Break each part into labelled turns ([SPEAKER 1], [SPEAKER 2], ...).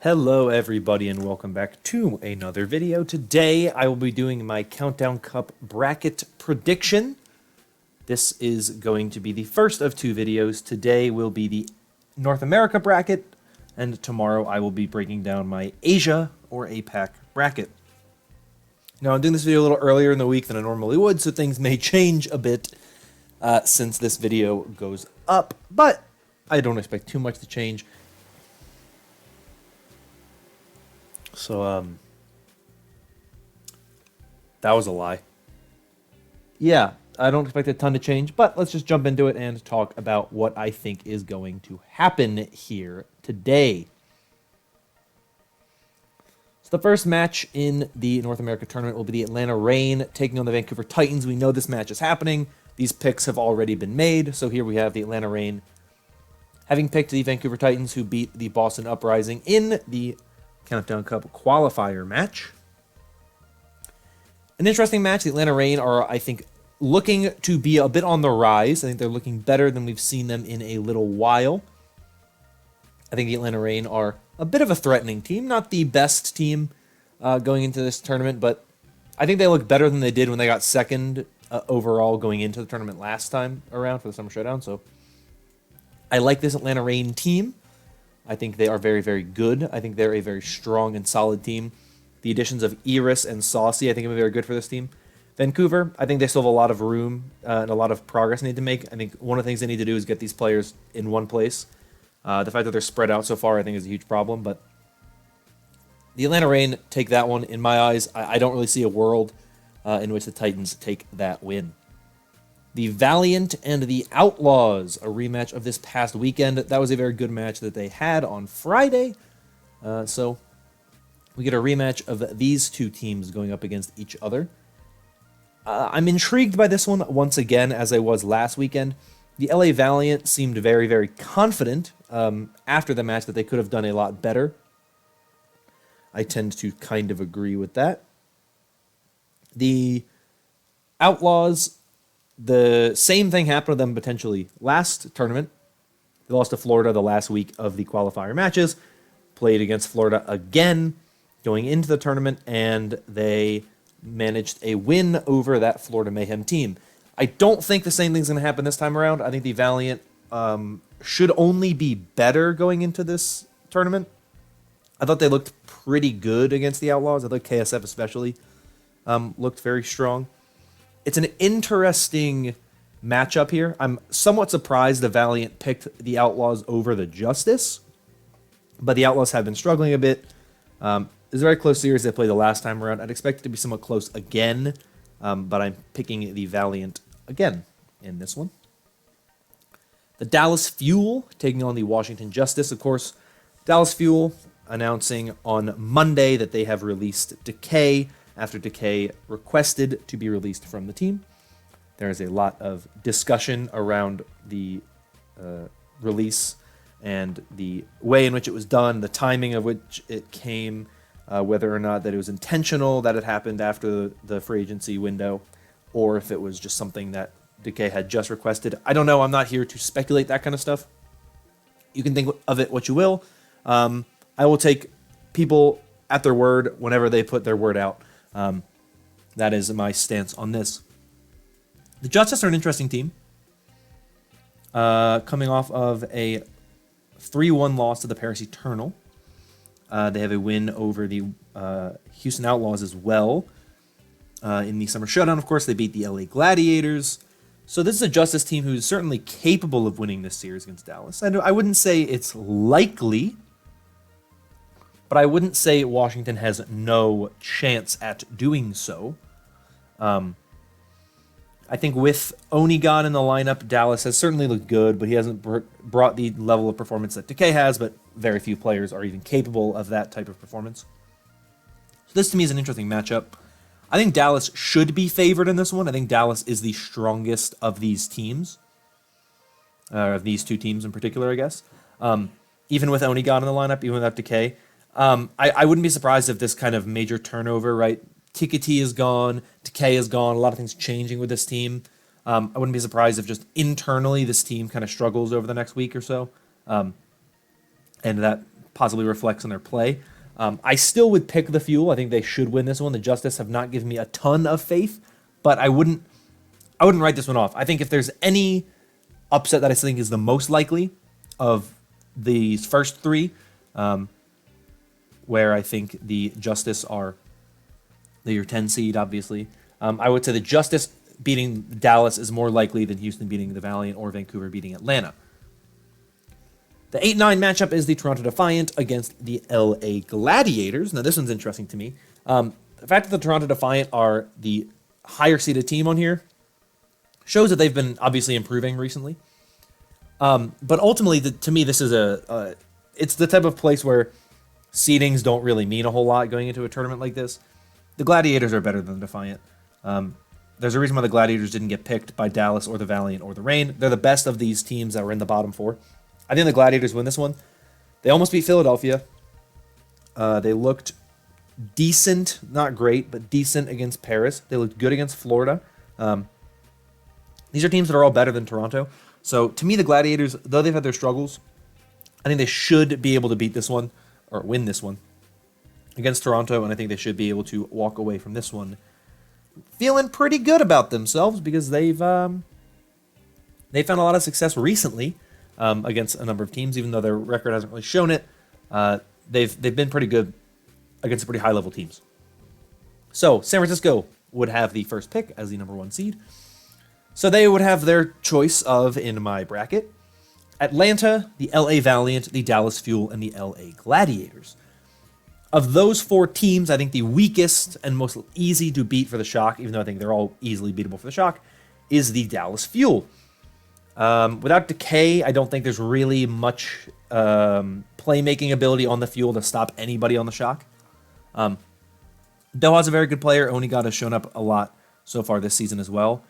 [SPEAKER 1] Hello everybody and welcome back to another video. Today I will be doing my Countdown Cup bracket prediction. This is going to be the first of two videos. Today will be the North America bracket, and tomorrow I will be breaking down my Asia or APAC bracket. Now I'm doing this video a little earlier in the week than I normally would, so things may change a bit since this video goes up, but I don't expect too much to change. So, that was a lie. Yeah, I don't expect a ton to change, but let's just jump into it and talk about what I think is going to happen here today. So the first match in the North America tournament will be the Atlanta Reign taking on the Vancouver Titans. We know this match is happening. These picks have already been made, so here we have the Atlanta Reign having picked the Vancouver Titans, who beat the Boston Uprising in the Countdown Cup qualifier match. An interesting match. The Atlanta Reign are, I think, looking to be a bit on the rise. I think they're looking better than we've seen them in a little while. I think the Atlanta Reign are a bit of a threatening team. Not the best team going into this tournament, but I think they look better than they did when they got second overall going into the tournament last time around for the Summer Showdown. So I like this Atlanta Reign team. I think they are very, very good. I think they're a very strong and solid team. The additions of Iris and Saucy, I think, are very good for this team. Vancouver, I think they still have a lot of room and a lot of progress they need to make. I think one of the things they need to do is get these players in one place. The fact that they're spread out so far, I think, is a huge problem. But the Atlanta Reign take that one. In my eyes, I don't really see a world in which the Titans take that win. The Valiant and the Outlaws, a rematch of this past weekend. That was a very good match that they had on Friday. So we get a rematch of these two teams going up against each other. I'm intrigued by this one once again, as I was last weekend. The LA Valiant seemed very, very confident after the match that they could have done a lot better. I tend to kind of agree with that. The Outlaws, the same thing happened to them potentially last tournament. They lost to Florida the last week of the qualifier matches, played against Florida again going into the tournament, and they managed a win over that Florida Mayhem team. I don't think the same thing's going to happen this time around. I think the Valiant should only be better going into this tournament. I thought they looked pretty good against the Outlaws. I thought KSF especially looked very strong. It's an interesting matchup here. I'm somewhat surprised the Valiant picked the Outlaws over the Justice, but the Outlaws have been struggling a bit. It's a very close series they played the last time around. I'd expect it to be somewhat close again, but I'm picking the Valiant again in this one. The Dallas Fuel taking on the Washington Justice. Of course, Dallas Fuel announcing on Monday that they have released Decay after Decay requested to be released from the team. There is a lot of discussion around the release and the way in which it was done, the timing of which it came, whether or not that it was intentional that it happened after the free agency window, or if it was just something that Decay had just requested. I don't know. I'm not here to speculate that kind of stuff. You can think of it what you will. I will take people at their word whenever they put their word out. That is my stance on this. The Justice are an interesting team. Coming off of a 3-1 loss to the Paris Eternal. They have a win over the Houston Outlaws as well. In the Summer Showdown, of course, they beat the LA Gladiators. So this is a Justice team who is certainly capable of winning this series against Dallas. I wouldn't say it's likely, but I wouldn't say Washington has no chance at doing so. I think with Onigon in the lineup, Dallas has certainly looked good, but he hasn't brought the level of performance that Decay has, but very few players are even capable of that type of performance. So this to me is an interesting matchup. I think Dallas should be favored in this one. I think Dallas is the strongest of these teams, of these two teams in particular, I guess. Even with Onigon in the lineup, even without Decay. I wouldn't be surprised if this kind of major turnover, right? Tikati is gone, Decay is gone, a lot of things changing with this team. I wouldn't be surprised if just internally this team kind of struggles over the next week or so. And that possibly reflects on their play. I still would pick the Fuel. I think they should win this one. The Justice have not given me a ton of faith, but I wouldn't write this one off. I think if there's any upset that I think is the most likely of these first three, where I think the Justice are your 10 seed, obviously. I would say the Justice beating Dallas is more likely than Houston beating the Valiant or Vancouver beating Atlanta. The 8-9 matchup is the Toronto Defiant against the LA Gladiators. Now, this one's interesting to me. The fact that the Toronto Defiant are the higher seeded team on here shows that they've been obviously improving recently. But ultimately, to me, this is it's the type of place where seedings don't really mean a whole lot going into a tournament like this. The Gladiators are better than the Defiant. There's a reason why the Gladiators didn't get picked by Dallas or the Valiant or the Reign. They're the best of these teams that were in the bottom four. I think the Gladiators win this one. They almost beat Philadelphia. They looked decent, not great, but decent against Paris. They looked good against Florida. These are teams that are all better than Toronto. So to me, the Gladiators, though they've had their struggles, I think they should be able to beat this one or win this one against Toronto, and I think they should be able to walk away from this one feeling pretty good about themselves because they found a lot of success recently against a number of teams, even though their record hasn't really shown it. They've been pretty good against pretty high level teams. So San Francisco would have the first pick as the number 1 seed. So they would have their choice of, in my bracket, Atlanta, the LA Valiant, the Dallas Fuel, and the LA Gladiators. Of those 4 teams, I think the weakest and most easy to beat for the Shock, even though I think they're all easily beatable for the Shock, is the Dallas Fuel. Without Decay, I don't think there's really much playmaking ability on the Fuel to stop anybody on the Shock. Doha's a very good player. Onigata has shown up a lot so far this season as well.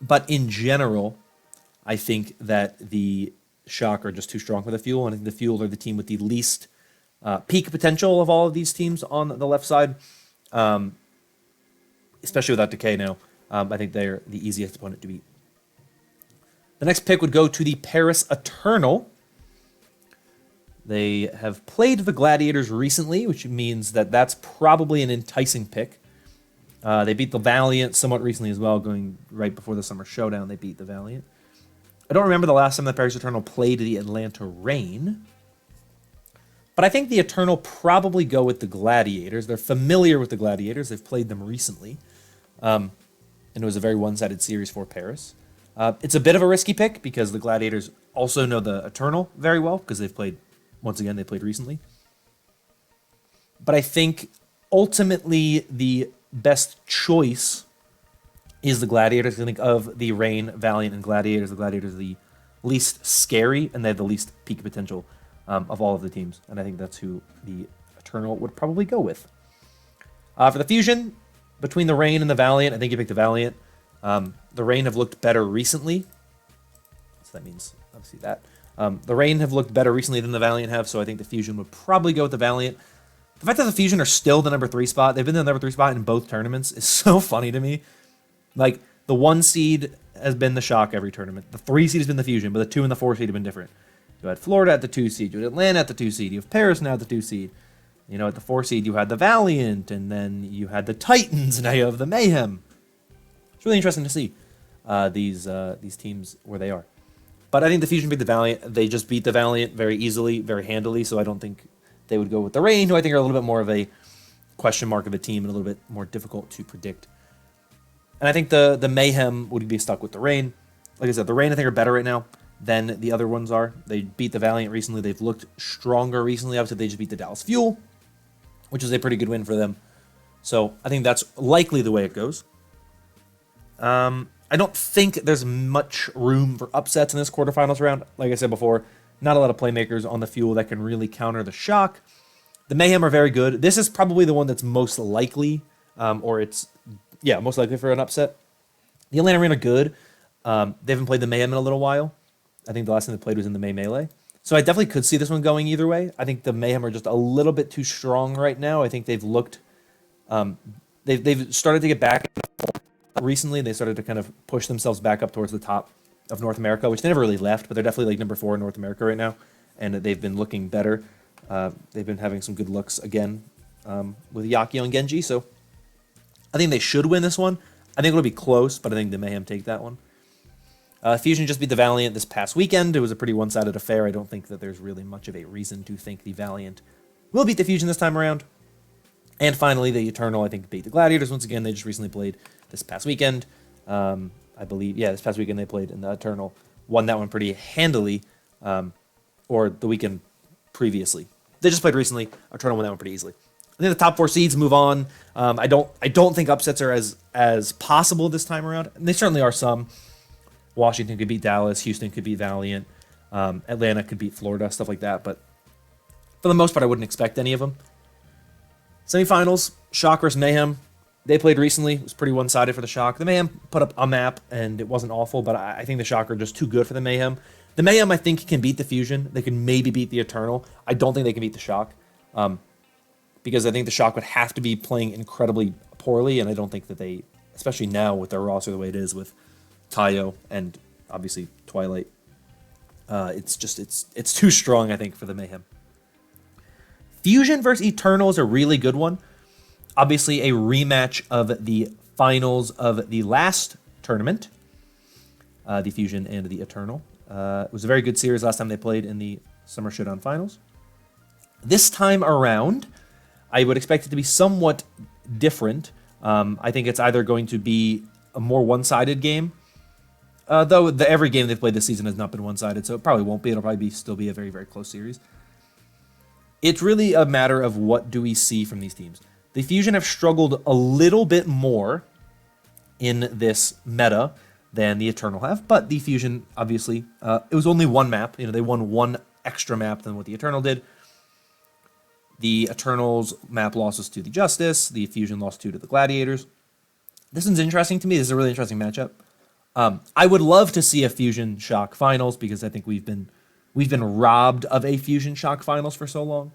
[SPEAKER 1] But in general, I think that the Shock are just too strong for the Fuel, and I think the Fuel are the team with the least peak potential of all of these teams on the left side, especially without Decay now. I think they're the easiest opponent to beat. The next pick would go to the Paris Eternal. They have played the Gladiators recently, which means that that's probably an enticing pick. They beat the Valiant somewhat recently as well, going right before the Summer Showdown. They beat the Valiant. I don't remember the last time the Paris Eternal played the Atlanta Reign, but I think the Eternal probably go with the Gladiators. They're familiar with the Gladiators. They've played them recently, and it was a very one-sided series for Paris. It's a bit of a risky pick because the Gladiators also know the Eternal very well because they've played, once again, they played recently. But I think ultimately the best choice is the Gladiators. I think of the Reign, Valiant, and Gladiators, the Gladiators are the least scary and they have the least peak potential of all of the teams. And I think that's who the Eternal would probably go with. For the Fusion, between the Reign and the Valiant, I think you pick the Valiant. The Reign have looked better recently. So that means, obviously, that. The Reign have looked better recently than the Valiant have, so I think the Fusion would probably go with the Valiant. The fact that the Fusion are still the number 3 spot, they've been the number 3 spot in both tournaments, is so funny to me. Like, the 1 seed has been the Shock every tournament. The 3 seed has been the Fusion, but the 2 and the 4 seed have been different. You had Florida at the 2 seed, you had Atlanta at the 2 seed, you have Paris now at the 2 seed. You know, at the 4 seed, you had the Valiant, and then you had the Titans, and now you have the Mayhem. It's really interesting to see these teams where they are. But I think the Fusion beat the Valiant. They just beat the Valiant very easily, very handily, so I don't think they would go with the Reign, who I think are a little bit more of a question mark of a team and a little bit more difficult to predict. And I think the Mayhem would be stuck with the Reign. Like I said, the Reign I think are better right now than the other ones are. They beat the Valiant recently. They've looked stronger recently. Obviously, they just beat the Dallas Fuel, which is a pretty good win for them. So I think that's likely the way it goes. I don't think there's much room for upsets in this quarterfinals round. Like I said before, not a lot of playmakers on the Fuel that can really counter the Shock. The Mayhem are very good. This is probably the one that's most likely, most likely for an upset. The Atlanta Reign are good. They haven't played the Mayhem in a little while. I think the last time they played was in the May Melee. So I definitely could see this one going either way. I think the Mayhem are just a little bit too strong right now. I think they've looked, they've started to get back recently. They started to kind of push themselves back up towards the top of North America, which they never really left, but they're definitely like number 4 in North America right now. and they've been looking better. They've been having some good looks again with Yaki on Genji, so I think they should win this one. I think it'll be close, but I think the Mayhem take that one. Fusion just beat the Valiant this past weekend. It was a pretty one-sided affair. I don't think that there's really much of a reason to think the Valiant will beat the Fusion this time around. And finally, the Eternal, I think, beat the Gladiators. Once again, they just recently played this past weekend. I believe, this past weekend they played, and the Eternal won that one pretty handily, or the weekend previously. They just played recently. Eternal won that one pretty easily. I think the top 4 seeds move on. I don't think upsets are as possible this time around. And they certainly are some. Washington could beat Dallas. Houston could beat Valiant. Atlanta could beat Florida, stuff like that. But for the most part, I wouldn't expect any of them. Semifinals, Shock versus Mayhem. They played recently. It was pretty one-sided for the Shock. The Mayhem put up a map, and it wasn't awful, but I think the Shock are just too good for the Mayhem. The Mayhem, I think, can beat the Fusion. They can maybe beat the Eternal. I don't think they can beat the Shock, because I think the Shock would have to be playing incredibly poorly, and I don't think that they, especially now with their roster the way it is with Tayo and obviously Twilight, it's too strong, I think, for the Mayhem. Fusion versus Eternal is a really good one. Obviously, a rematch of the finals of the last tournament, the Fusion and the Eternal. It was a very good series last time they played in the Summer Showdown Finals. This time around, I would expect it to be somewhat different. I think it's either going to be a more one-sided game, though every game they've played this season has not been one-sided, so it probably won't be. It'll probably still be a very, very close series. It's really a matter of what do we see from these teams. The Fusion have struggled a little bit more in this meta than the Eternal have, but the Fusion, obviously, it was only one map. They won one extra map than what the Eternal did. The Eternal's map losses to the Justice. The Fusion lost 2 to the Gladiators. This one's interesting to me. This is a really interesting matchup. I would love to see a Fusion Shock Finals because I think we've been robbed of a Fusion Shock Finals for so long.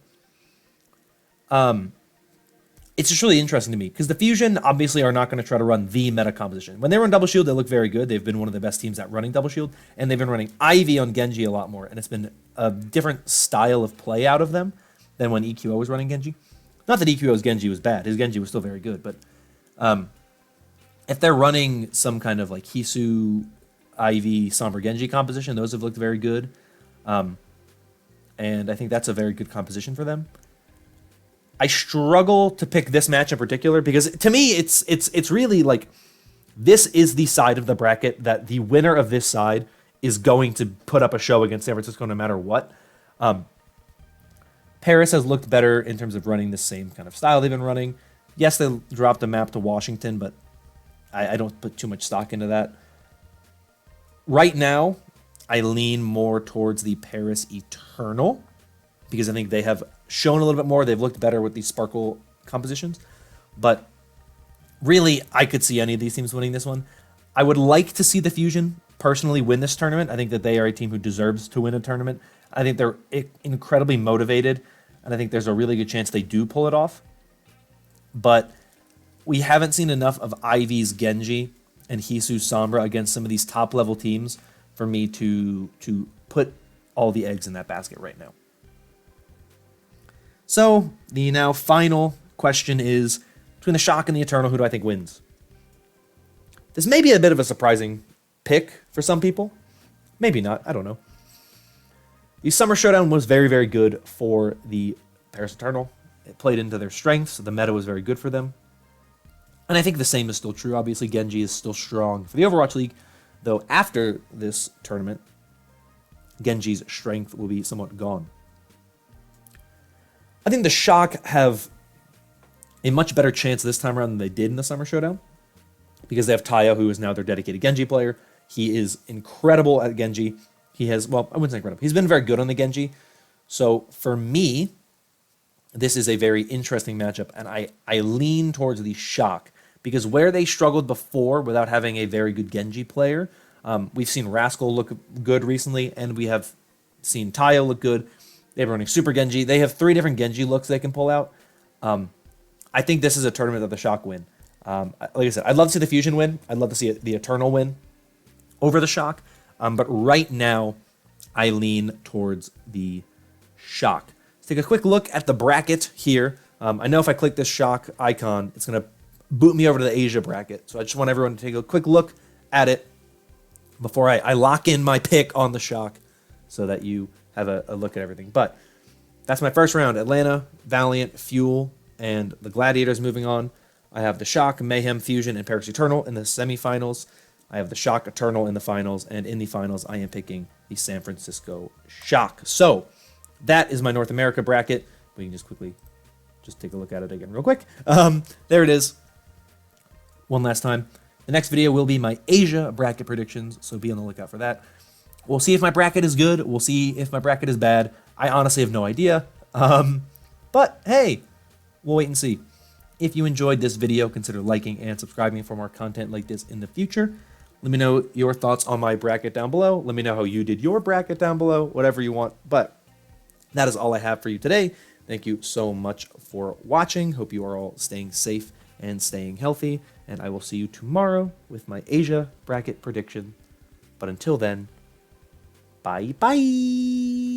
[SPEAKER 1] It's just really interesting to me because the Fusion obviously are not going to try to run the meta composition. When they run Double Shield, they look very good. They've been one of the best teams at running Double Shield, and they've been running Ivy on Genji a lot more, and it's been a different style of play out of them than when EQO was running Genji. Not that EQO's Genji was bad. His Genji was still very good, but if they're running some kind of like Hisu, Ivy, Sombra Genji composition, those have looked very good. And I think that's a very good composition for them. I struggle to pick this match in particular because to me it's really like this is the side of the bracket that the winner of this side is going to put up a show against San Francisco no matter what. Paris has looked better in terms of running the same kind of style they've been running. Yes, they dropped a map to Washington, but I don't put too much stock into that. Right now, I lean more towards the Paris Eternal because I think they have shown a little bit more. They've looked better with these Sparkle compositions. But really, I could see any of these teams winning this one. I would like to see the Fusion personally win this tournament. I think that they are a team who deserves to win a tournament. I think they're incredibly motivated, and I think there's a really good chance they do pull it off. But we haven't seen enough of Ivy's Genji and Hisu Sombra against some of these top-level teams for me to put all the eggs in that basket right now. So, the now final question is, between the Shock and the Eternal, who do I think wins? This may be a bit of a surprising pick for some people. Maybe not, I don't know. The Summer Showdown was very, very good for the Paris Eternal. It played into their strengths. The meta was very good for them. And I think the same is still true. Obviously, Genji is still strong for the Overwatch League, though after this tournament, Genji's strength will be somewhat gone. I think the Shock have a much better chance this time around than they did in the Summer Showdown because they have Tayo, who is now their dedicated Genji player. He is incredible at Genji. He has, well, I wouldn't say incredible. He's been very good on the Genji. So for me, this is a very interesting matchup, and I lean towards the Shock because where they struggled before without having a very good Genji player, we've seen Rascal look good recently, and we have seen Tayo look good. They're running Super Genji. They have 3 different Genji looks they can pull out. I think this is a tournament that the Shock win. Like I said, I'd love to see the Fusion win. I'd love to see the Eternal win over the Shock. But right now, I lean towards the shock. Let's take a quick look at the bracket here. I know if I click this shock icon, it's going to boot me over to the Asia bracket. So I just want everyone to take a quick look at it before I lock in my pick on the shock so that you have a look at everything. But that's my first round. Atlanta, Valiant, Fuel, and the Gladiators moving on. I have the Shock, Mayhem, Fusion, and Paris Eternal in the semifinals. I have the Shock Eternal in the finals. And in the finals, I am picking the San Francisco Shock. So that is my North America bracket. We can just quickly just take a look at it again real quick. There it is. One last time. The next video will be my Asia bracket predictions, so be on the lookout for that. We'll see if my bracket is good. We'll see if my bracket is bad. I honestly have no idea. But hey, we'll wait and see. If you enjoyed this video, consider liking and subscribing for more content like this in the future. Let me know your thoughts on my bracket down below. Let me know how you did your bracket down below, whatever you want. But that is all I have for you today. Thank you so much for watching. Hope you are all staying safe and staying healthy. And I will see you tomorrow with my Asia bracket prediction. But until then, bye-bye.